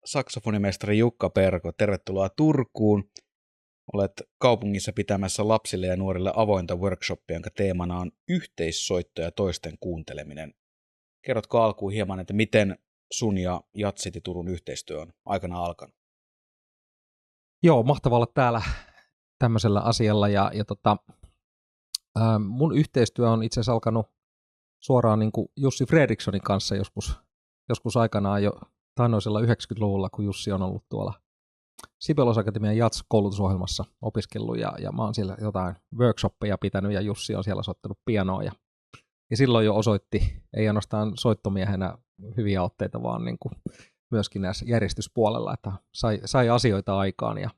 saksofonimestari Jukka Perko, tervetuloa Turkuun. Olet kaupungissa pitämässä lapsille ja nuorille avointa workshoppia, jonka teemana on yhteissoitto ja toisten kuunteleminen. Kerrotko alkuun hieman, että miten sun ja Jazziti Turun yhteistyö on aikana alkanut? Joo, mahtavaa olla täällä tämmöisellä asialla. Mun yhteistyö on itse asiassa alkanut suoraan niin kuin Jussi Fredrikssonin kanssa joskus aikanaan jo taannoisella 90-luvulla, kun Jussi on ollut tuolla Sibelius Akatemian jazz-koulutusohjelmassa opiskellut ja mä oon siellä jotain workshoppeja pitänyt ja Jussi on siellä soittanut pianoa ja silloin jo osoitti, ei ainoastaan soittomiehenä hyviä otteita, vaan niin kuin myöskin näissä järjestyspuolella, että sai asioita aikaan ja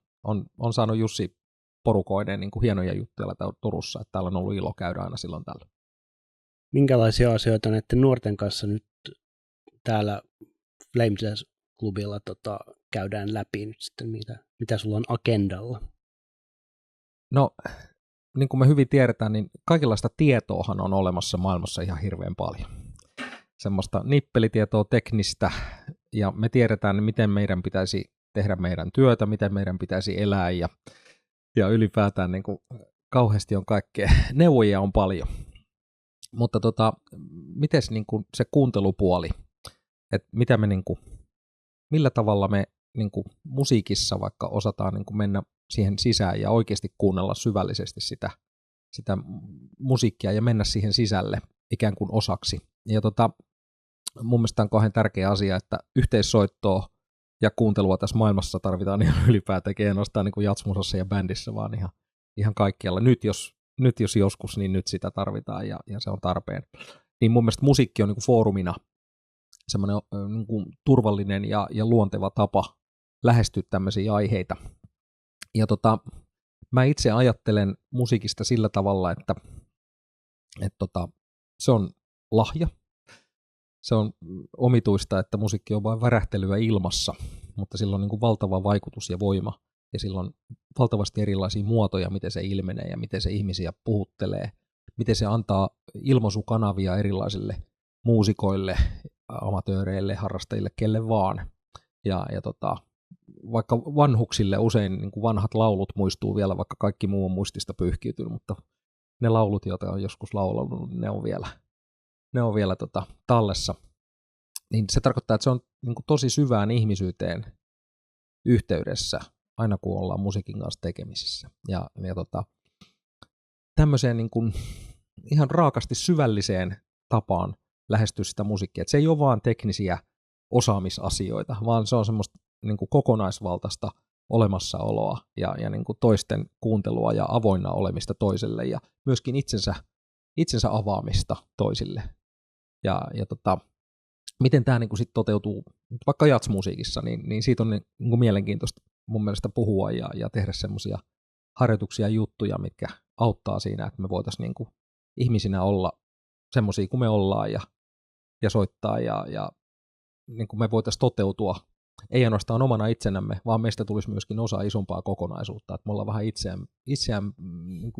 on saanut Jussi porukoineen niin kuin hienoja juttuja Turussa, että täällä on ollut ilo käydä aina silloin tällä. Minkälaisia asioita näiden nuorten kanssa nyt täällä Flame Jazz-klubilla käydään läpi nyt sitten, mitä sulla on agendalla? No, niin kuin me hyvin tiedetään, niin kaikenlaista tietoahan on olemassa maailmassa ihan hirveän paljon. Semmoista nippelitietoa, teknistä, ja me tiedetään, miten meidän pitäisi tehdä meidän työtä, miten meidän pitäisi elää, ja ylipäätään niin kuin kauheasti on kaikkea. Neuvoja on paljon. Mutta mites niin kuin se kuuntelupuoli, että millä tavalla me niin kuin musiikissa vaikka osataan niin kuin mennä siihen sisään ja oikeasti kuunnella syvällisesti sitä musiikkia ja mennä siihen sisälle ikään kuin osaksi. Ja mun mielestä on kauhean tärkeä asia, että yhteissoittoa ja kuuntelua tässä maailmassa tarvitaan ihan ylipäätään, ei ainoastaan niin kuin jazzmusassa ja bändissä, vaan ihan kaikkialla. Nyt jos joskus, niin nyt sitä tarvitaan ja se on tarpeen. Niin mun mielestä musiikki on niin kuin foorumina semmoinen niin kuin turvallinen ja luonteva tapa lähestyä tämmöisiä aiheita. Ja mä itse ajattelen musiikista sillä tavalla, että se on lahja. Se on omituista, että musiikki on vain värähtelyä ilmassa, mutta sillä on niin kuin valtava vaikutus ja voima. Ja sillä on valtavasti erilaisia muotoja, miten se ilmenee ja miten se ihmisiä puhuttelee. Miten se antaa ilmaisukanavia erilaisille muusikoille, amatööreille, harrastajille, kelle vaan. Ja vaikka vanhuksille usein niin kuin vanhat laulut muistuu vielä, vaikka kaikki muu on muistista pyyhkiytynyt, mutta ne laulut, joita on joskus laulanut, ne on vielä tallessa. Niin se tarkoittaa, että se on niin kuin tosi syvään ihmisyyteen yhteydessä, aina kun ollaan musiikin kanssa tekemisissä. Ja tämmöiseen niin kuin ihan raakasti syvälliseen tapaan lähestyä sitä musiikkia. Et se ei ole vaan teknisiä osaamisasioita, vaan se on semmoista niin kuin kokonaisvaltaista olemassaoloa ja niin kuin toisten kuuntelua ja avoinna olemista toiselle ja myöskin itsensä avaamista toisille. Ja miten tämä niin kuin sit toteutuu vaikka jazzmusiikissa, niin siitä on niin kuin mielenkiintoista mun mielestä puhua ja tehdä semmoisia harjoituksia ja juttuja, mitkä auttaa siinä, että me voitaisiin niin kuin ihmisinä olla semmoisia kuin me ollaan ja soittaa ja niin kuin me voitaisiin toteutua ei ainoastaan omana itsenämme, vaan meistä tulisi myöskin osa isompaa kokonaisuutta, että me ollaan vähän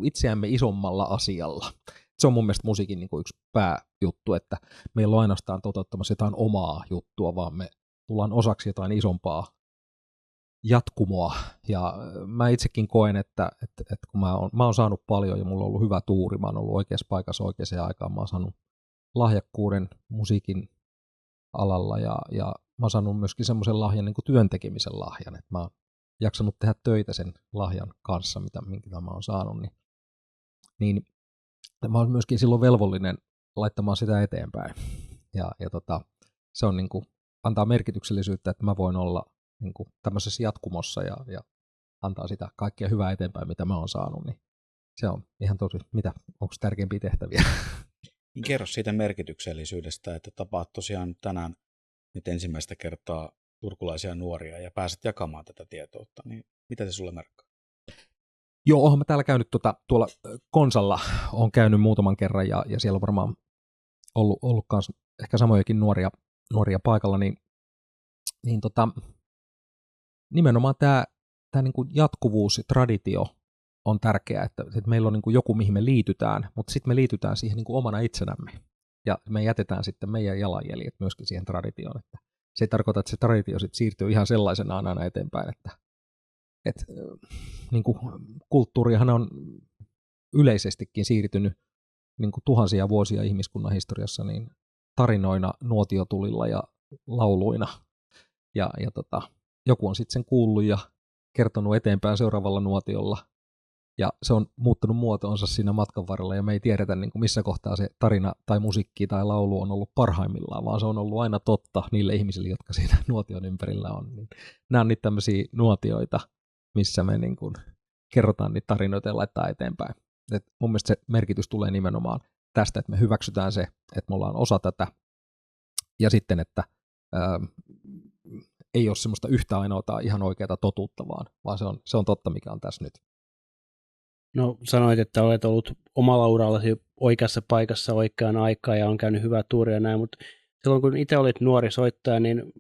itseämme isommalla asialla. Se on mun mielestä musiikin niin kuin yksi pääjuttu, että meillä on ainoastaan toteuttamassa jotain omaa juttua, vaan me tullaan osaksi jotain isompaa jatkumoa. Ja mä itsekin koen, että kun mä oon saanut paljon ja mulla on ollut hyvä tuuri, mä oon ollut oikeassa paikassa oikeaan aikaan, mä oon saanut lahjakkuuden musiikin alalla ja mä oon saanut myöskin semmoisen lahjan, niin kuin työntekemisen lahjan, että mä oon jaksanut tehdä töitä sen lahjan kanssa, minkä mä oon saanut, niin mä oon myöskin silloin velvollinen laittamaan sitä eteenpäin. Ja se on niin kuin, antaa merkityksellisyyttä, että mä voin olla niin kuin tämmöisessä jatkumossa ja antaa sitä kaikkea hyvää eteenpäin, mitä mä oon saanut, niin se on ihan tosi, onko tärkeimpiä tehtäviä? Niin kerro siitä merkityksellisyydestä, että tapaat tosiaan tänään nyt ensimmäistä kertaa turkulaisia nuoria ja pääset jakamaan tätä tietoutta, niin mitä se sulle merkkaa? Joo, oonhan mä täällä käynyt tuolla Konsalla, oon käynyt muutaman kerran ja siellä on varmaan ollut kans ehkä samojakin nuoria paikalla, niin nimenomaan tämä niinku jatkuvuus ja traditio on tärkeää, että meillä on niinku joku, mihin me liitytään, mutta sitten me liitytään siihen niinku omana itsenämme. Ja me jätetään sitten meidän jalanjäljet myöskin siihen traditioon. Että se ei tarkoita, että se traditio sit siirtyy ihan sellaisenaan aina eteenpäin, että niin kuin kulttuurihan on yleisestikin siirtynyt niin kuin tuhansia vuosia ihmiskunnan historiassa niin tarinoina, nuotiotulilla ja lauluina. Ja joku on sitten sen kuullut ja kertonut eteenpäin seuraavalla nuotiolla. Ja se on muuttanut muotoonsa siinä matkan varrella, ja me ei tiedetä niin kuin missä kohtaa se tarina tai musiikki tai laulu on ollut parhaimmillaan, vaan se on ollut aina totta niille ihmisille, jotka siinä nuotion ympärillä on. Niin nämä on niitä tämmöisiä nuotioita, missä me niin kuin kerrotaan niitä tarinoita ja laittaa eteenpäin. Et mun mielestä se merkitys tulee nimenomaan tästä, että me hyväksytään se, että me ollaan osa tätä, ja sitten, että ei ole semmoista yhtä ainoata ihan oikeaa totuutta, vaan se on totta, mikä on tässä nyt. No sanoit, että olet ollut omalla urallasi oikeassa paikassa oikeaan aikaan ja on käynyt hyvää tuuria ja näin, mutta silloin kun itse olit nuori soittaja, niin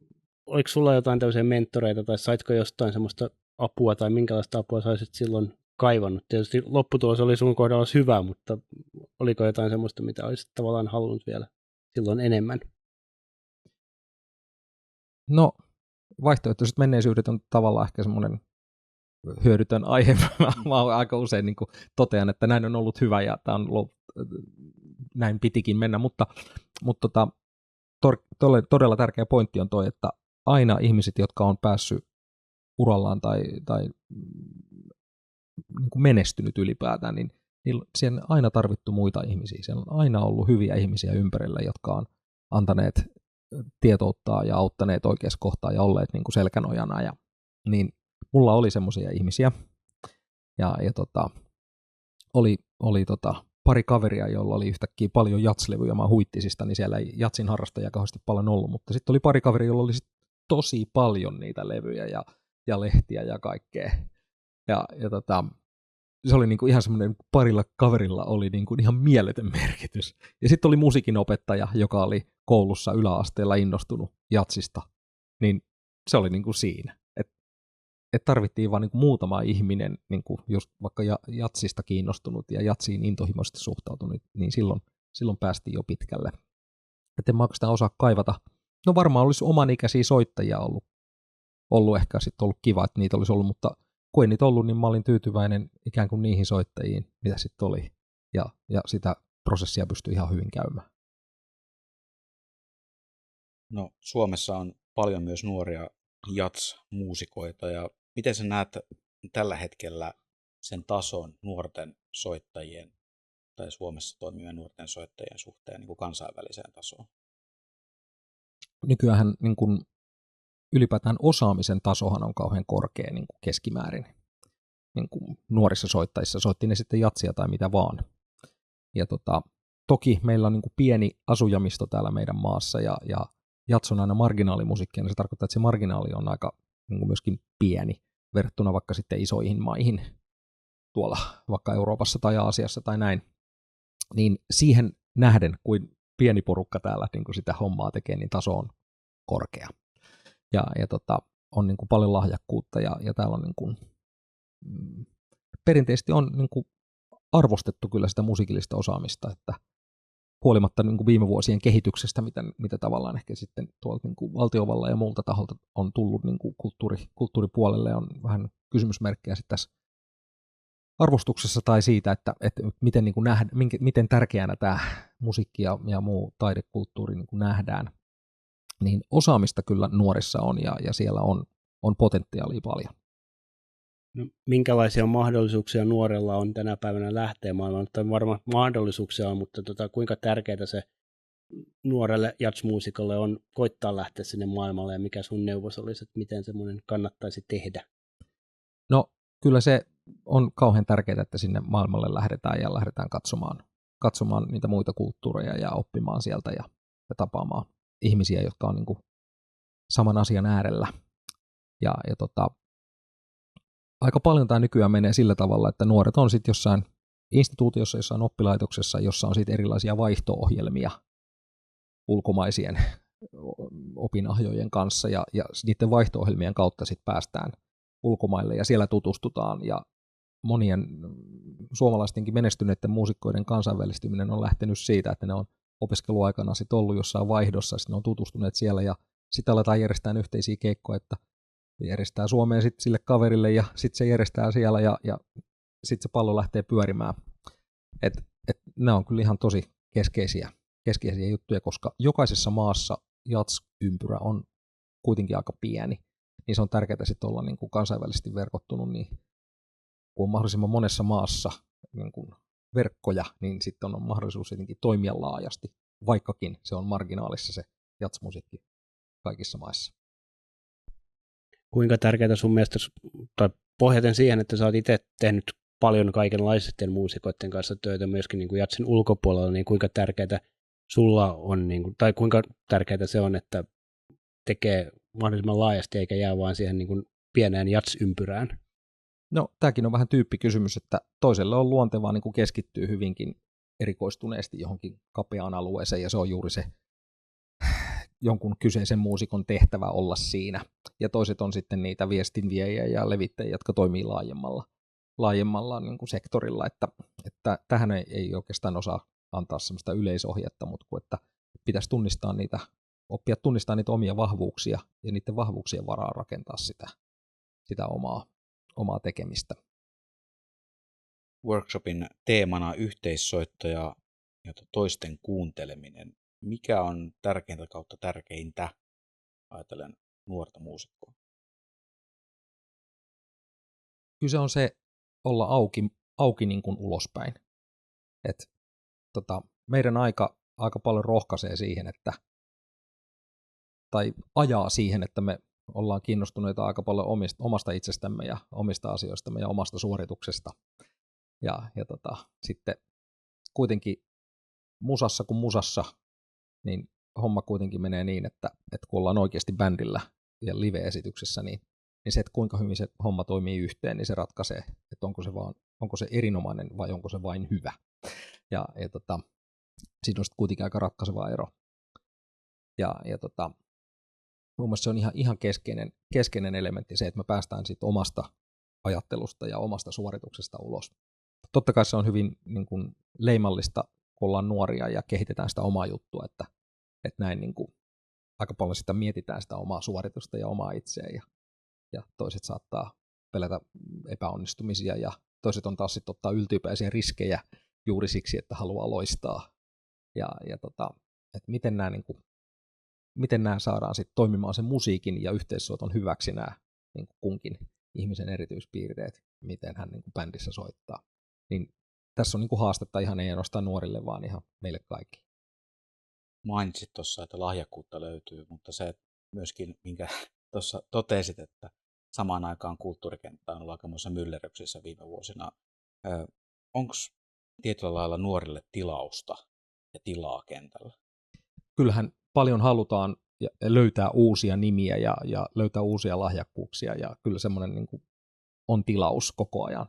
oliko sulla jotain tämmöisiä mentoreita tai saitko jostain semmoista apua tai minkälaista apua saisit silloin kaivannut? Tietysti lopputulos oli sun kohdalla hyvä, mutta oliko jotain semmoista, mitä olisit tavallaan halunnut vielä silloin enemmän? No vaihtoehtoiset menneisyydet on tavallaan ehkä semmoinen hyödytön aihe. Mä aika usein niin kuin totean, että näin on ollut hyvä ja tämä on ollut, näin pitikin mennä, mutta todella tärkeä pointti on toi, että aina ihmiset, jotka on päässyt urallaan tai niin kuin menestynyt ylipäätään, niin siellä on aina tarvittu muita ihmisiä. Siellä on aina ollut hyviä ihmisiä ympärillä, jotka on antaneet tietouttaa ja auttaneet oikeassa kohtaa ja olleet niin kuin selkänojana. Ja, niin mulla oli semmoisia ihmisiä ja oli pari kaveria, jolla oli yhtäkkiä paljon jatslevyjä. Mä huittisista, niin siellä ei jatsin harrastajia kauheasti paljon ollut, mutta sitten oli pari kaveria, jolla oli tosi paljon niitä levyjä ja lehtiä ja kaikkea. Ja se oli niinku ihan semmoinen, parilla kaverilla oli niinku ihan mieletön merkitys. Ja sitten oli musiikinopettaja, joka oli koulussa yläasteella innostunut jatsista. Niin se oli niinku siinä. Et tarvittiin vaan niinku muutama ihminen, niinku just vaikka jatsista kiinnostunut ja jatsiin intohimoisesti suhtautunut, niin silloin päästiin jo pitkälle. Et en mä oikeastaan osaa kaivata. No varmaan olisi oman ikäisiä soittajia ollut ehkä sitten ollut kiva, että niitä olisi ollut, mutta kun ei niitä ollut, niin mä olin tyytyväinen ikään kuin niihin soittajiin, mitä sitten oli. Ja sitä prosessia pystyi ihan hyvin käymään. No, Suomessa on paljon myös nuoria jats-muusikoita, ja miten sä näet tällä hetkellä sen tason nuorten soittajien tai Suomessa toimivien nuorten soittajien suhteen niin kuin kansainväliseen tasoon? Nykyään niin kuin ylipäätään osaamisen tasohan on kauhean korkea niin kuin keskimäärin. Niin kuin nuorissa soittajissa soitti ne sitten jatsia tai mitä vaan. Ja toki meillä on niin kuin pieni asujamisto täällä meidän maassa ja jats on aina marginaalimusiikkia, niin se tarkoittaa, että se marginaali on aika niin kuin myöskin pieni verrattuna vaikka sitten isoihin maihin tuolla vaikka Euroopassa tai Aasiassa tai näin. Niin siihen nähden, kuin pieni porukka täällä niin kuin sitä hommaa tekee, niin taso on korkea. Ja on niin kuin paljon lahjakkuutta ja täällä on niin kuin, perinteisesti on niin kuin arvostettu kyllä sitä musiikillista osaamista, että huolimatta niin kuin viime vuosien kehityksestä, mitä tavallaan ehkä sitten tuolta niin kuin valtiovalla ja muulta taholta on tullut niin kuin kulttuuripuolelle, on vähän kysymysmerkkejä sitten tässä arvostuksessa tai siitä, että miten, niin kuin miten tärkeänä tämä musiikki ja muu taidekulttuuri niin kuin nähdään. Niin osaamista kyllä nuorissa on ja siellä on potentiaalia paljon. No, minkälaisia mahdollisuuksia nuorella on tänä päivänä lähteä maailmaan? Varmaan mahdollisuuksia on, mutta kuinka tärkeää se nuorelle jatsmuusikolle on koittaa lähteä sinne maailmalle ja mikä sun neuvos olisi, että miten semmoinen kannattaisi tehdä? No kyllä se on kauhean tärkeää, että sinne maailmalle lähdetään ja lähdetään katsomaan niitä muita kulttuureja ja oppimaan sieltä ja tapaamaan ihmisiä, jotka on niin kuin saman asian äärellä. Ja aika paljon tämä nykyään menee sillä tavalla, että nuoret on sitten jossain instituutiossa, jossain oppilaitoksessa, jossa on sitten erilaisia vaihto-ohjelmia ulkomaisien opinahjojen kanssa, ja niiden vaihto-ohjelmien kautta sitten päästään ulkomaille, ja siellä tutustutaan, ja monien suomalaistenkin menestyneiden muusikkoiden kansainvälistyminen on lähtenyt siitä, että ne on opiskeluaikana sitten ollut jossain vaihdossa, sitten ne on tutustuneet siellä, ja sitten aletaan järjestää yhteisiä keikkoja, että järjestää Suomeen sitten sille kaverille ja sitten se järjestää siellä ja sitten se pallo lähtee pyörimään. Et nämä on kyllä ihan tosi keskeisiä juttuja, koska jokaisessa maassa jats-ympyrä on kuitenkin aika pieni, niin se on tärkeää sitten olla niin kuin kansainvälisesti verkottunut, niin kun on mahdollisimman monessa maassa niin kuin verkkoja, niin sitten on mahdollisuus jotenkin toimia laajasti, vaikkakin se on marginaalissa se jats-musiikki kaikissa maissa. Kuinka tärkeää sun mielestä, tai pohjaten siihen, että sä oot itse tehnyt paljon kaikenlaisten muusikoiden kanssa töitä myöskin niin kuin jatsin ulkopuolella, niin kuinka tärkeää sulla on, niin kuin, tai kuinka tärkeää se on, että tekee mahdollisimman laajasti eikä jää vaan siihen niin kuin pieneen jats-ympyrään? No, tämäkin on vähän tyyppikysymys, että toiselle on luontevaa niin kuin keskittyy hyvinkin erikoistuneesti johonkin kapeaan alueeseen, ja se on juuri se jonkun kyseisen muusikon tehtävä olla siinä. Ja toiset on sitten niitä viestinviejä ja levittäjiä, jotka toimii laajemmalla niin kuin sektorilla, että tähän ei oikeastaan osaa antaa sellaista yleisohjetta, mutta että pitäisi oppia tunnistaa niitä omia vahvuuksia ja niiden vahvuuksien varaa rakentaa sitä omaa tekemistä. Workshopin teemana yhteissoitto ja toisten kuunteleminen. Mikä on tärkeintä kautta tärkeintä, ajatellen nuorta muusikkoa? Kyllä se on se olla auki niin kuin ulospäin. Meidän aika paljon rohkaisee siihen, tai ajaa siihen, että me ollaan kiinnostuneita aika paljon omasta itsestämme ja omista asioistamme ja omasta suorituksesta. Ja sitten kuitenkin musassa kuin musassa, niin homma kuitenkin menee niin, että kun ollaan oikeasti bändillä ja live-esityksessä, niin se, että kuinka hyvin se homma toimii yhteen, niin se ratkaisee, että onko se erinomainen vai onko se vain hyvä. Ja siinä on sitten kuitenkin aika ratkaiseva ero. Ja mun mielestä se on ihan keskeinen elementti se, että me päästään siitä omasta ajattelusta ja omasta suorituksesta ulos. Totta kai se on hyvin niin kuin leimallista, kun ollaan nuoria ja kehitetään sitä omaa juttua, että näin niin kuin aika paljon sitä mietitään sitä omaa suoritusta ja omaa itseä ja toiset saattaa pelätä epäonnistumisia ja toiset on taas sitten ottaa yltyypäisiä riskejä juuri siksi, että haluaa loistaa. Että miten nämä saadaan sitten toimimaan sen musiikin ja yhteissoiton hyväksi nämä niin kuin kunkin ihmisen erityispiirteet, miten hän niin kuin bändissä soittaa. Niin tässä on niin kuin haastetta ihan ei ainoastaan nuorille, vaan ihan meille kaikille. Mainitsit tuossa, että lahjakkuutta löytyy, mutta se myöskin, minkä tuossa totesit, että samaan aikaan kulttuurikenttä on ollut aikamoissa myllerryksissä viime vuosina. Onko tietyllä lailla nuorille tilausta ja tilaa kentällä? Kyllähän paljon halutaan löytää uusia nimiä ja löytää uusia lahjakkuuksia, ja kyllä semmoinen niin kuin on tilaus koko ajan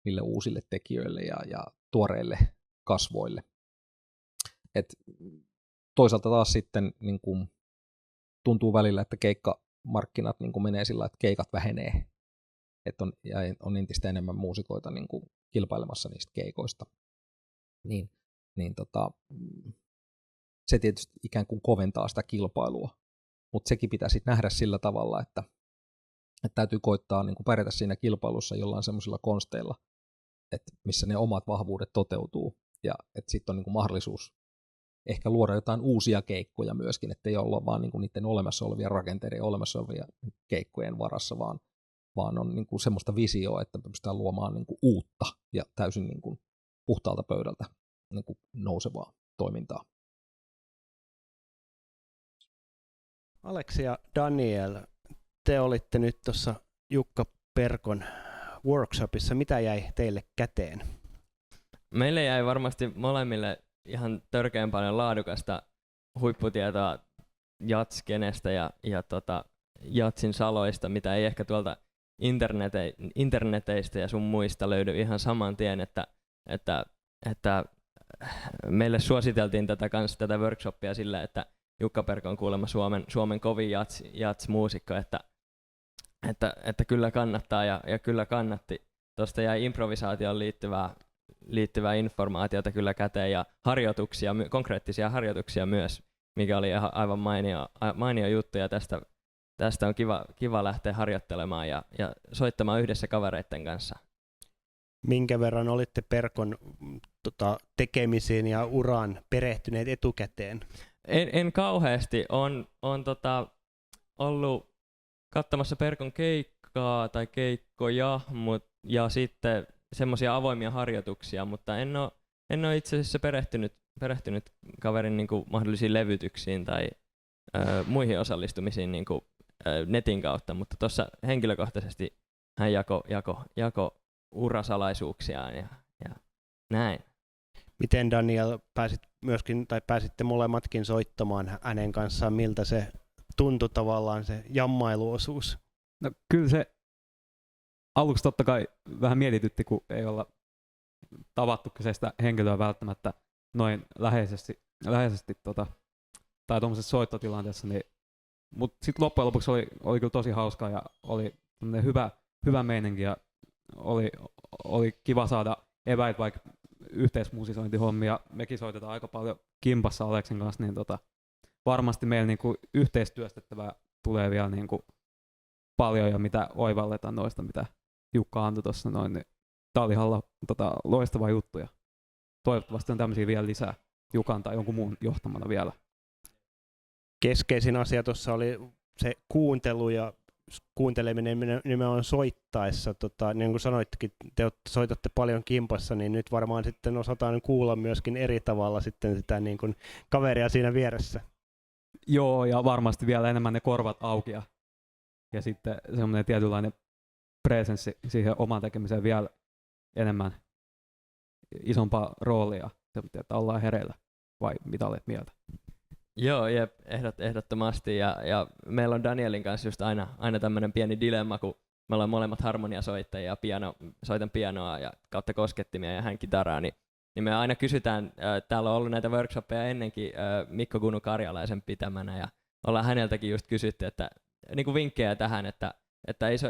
niille uusille tekijöille ja tuoreille kasvoille. Et toisaalta taas sitten niin kuin tuntuu välillä, että keikkamarkkinat niin kuin menee sillä, että keikat vähenee, että on entistä enemmän muusikoita niin kuin kilpailemassa niistä keikoista. Se tietysti ikään kuin koventaa sitä kilpailua, mutta sekin pitää sitten nähdä sillä tavalla, että täytyy koittaa niin kuin pärjätä siinä kilpailussa jollain semmoisilla konsteilla, että missä ne omat vahvuudet toteutuu, ja että sitten on niin kuin mahdollisuus ehkä luoda jotain uusia keikkoja myöskin, ettei olla vaan niin kuin niiden olemassa olevia rakenteiden ja olemassa olevia keikkojen varassa, vaan on niin kuin semmoista visioa, että pystytään luomaan niin kuin uutta ja täysin niin kuin puhtaalta pöydältä niin kuin nousevaa toimintaa. Aleksi ja Daniel, te olitte nyt tuossa Jukka Perkon workshopissa. Mitä jäi teille käteen? Meille jäi varmasti molemmille ihan törkeän paljon laadukasta huipputietoa jats-skenestä ja jatsin saloista, mitä ei ehkä tuolta interneteistä ja sun muista löydy ihan saman tien, että meille suositeltiin tätä workshoppia sillä, että Jukka Perko on kuulemma Suomen kovin jats-muusikko, että kyllä kannattaa ja kyllä kannatti. Tuosta jäi improvisaatioon liittyvää informaatiota kyllä käteen ja harjoituksia, konkreettisia harjoituksia myös, mikä oli aivan mainio juttu, ja tästä on kiva lähteä harjoittelemaan ja soittamaan yhdessä kavereiden kanssa. Minkä verran olitte Perkon tekemisiin ja uraan perehtyneet etukäteen? En kauheasti. On ollut katsomassa Perkon keikkaa tai keikkoja ja sitten semmoisia avoimia harjoituksia, mutta en ole itse asiassa perehtynyt kaverin niin kuin mahdollisiin levytyksiin tai muihin osallistumisiin niin kuin, netin kautta, mutta tuossa henkilökohtaisesti hän jako urasalaisuuksiaan ja näin. Miten Daniel pääsitte molemmatkin soittamaan hänen kanssaan, miltä se tuntui tavallaan se jammailuosuus? No kyllä se aluksi totta kai vähän mietitytti, kun ei olla tavattu kyseistä henkilöä välttämättä noin läheisesti tai tuollaisessa soittotilanteessa, niin, mutta sitten loppujen lopuksi oli kyllä tosi hauskaa ja oli hyvä meininki ja oli kiva saada eväät vaikka yhteismusisointihommia. Mekin soitetaan aika paljon kimpassa Aleksin kanssa, niin varmasti meillä niinku yhteistyöstettävää tulee vielä niinku paljon ja mitä oivalletaan noista, mitä Jukka antoi tuossa noin, niin tää oli ihan loistava juttu ja toivottavasti on tämmöisiä vielä lisää Jukan tai jonkun muun johtamana vielä. Keskeisin asia tuossa oli se kuuntelu ja kuunteleminen nimenomaan soittaessa. Niin kuin sanoittekin, te soitatte paljon kimpassa, niin nyt varmaan sitten osataan kuulla myöskin eri tavalla sitten sitä niin kuin kaveria siinä vieressä. Joo, ja varmasti vielä enemmän ne korvat auki ja sitten semmoinen tietynlainen presenssi siihen omaan tekemiseen vielä enemmän isompaa roolia, että ollaan hereillä, vai mitä olet mieltä? Joo, jep, ehdottomasti, ja meillä on Danielin kanssa just aina tämmöinen pieni dilemma, kun me ollaan molemmat harmoniasoittajia, soitan pianoa ja kautta koskettimia ja hän kitaraa, niin me aina kysytään, täällä on ollut näitä workshoppeja ennenkin Mikko Gunu Karjalaisen pitämänä, ja ollaan häneltäkin just kysytty, että niin kuin vinkkejä tähän, että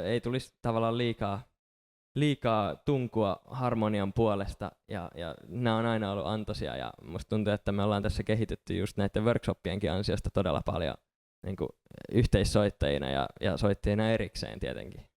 ei tulisi tavallaan liikaa tunkua harmonian puolesta, ja nämä on aina ollut antoisia, ja musta tuntuu, että me ollaan tässä kehitytty just näiden workshoppienkin ansiosta todella paljon niin kuin yhteissoittajina ja soittajina erikseen tietenkin.